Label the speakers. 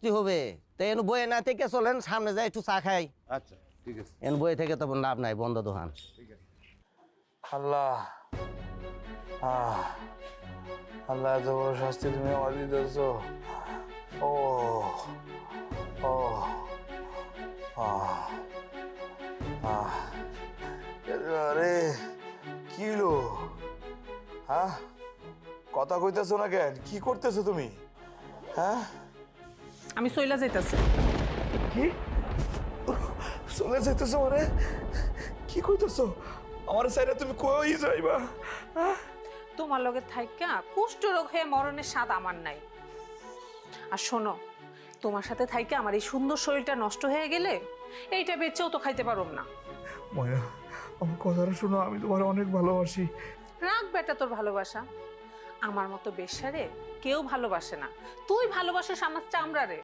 Speaker 1: শাস্তি হবে। তো এন বয়ে না থেকে চলেন, সামনে যাই একটু চা খাই।
Speaker 2: আচ্ছা ঠিক আছে।
Speaker 1: এন বয়ে থেকে তো লাভ নাই, বন্ধ দোকান।
Speaker 3: আল্লাহ, আল্লাহ এত বড় শাস্তি তুমি আমার দিতেছ। ও ও আরে কি লো, হ্যাঁ কথা কইতেছো না কেন? কি করতেছো তুমি? হ্যাঁ
Speaker 4: আমি সইলা যাইতাছি।
Speaker 3: কি চলে যাইতেছো? মানে কি কইতেছো? আমার সাইডে তুমি কই যাইবা?
Speaker 4: তোমার লগে থাইকা কুষ্ঠরোগ হয়ে মরণের স্বাদ আমার নাই। আর শোনো, তোমার সাথে থাইকা আমার এই সুন্দর শরীরটা নষ্ট হয়ে গেলে এইটা বেচেও তো খাইতে পারুম না।
Speaker 3: ময়না, আমার কথাটা শোনো, আমি তোমার অনেক ভালোবাসি।
Speaker 4: রাখ বেটা তোর ভালোবাসা, আমার মতো বেশ্যারে কেউ ভালোবাসে না। তুই ভালোবাসিস আমার চামড়ারে।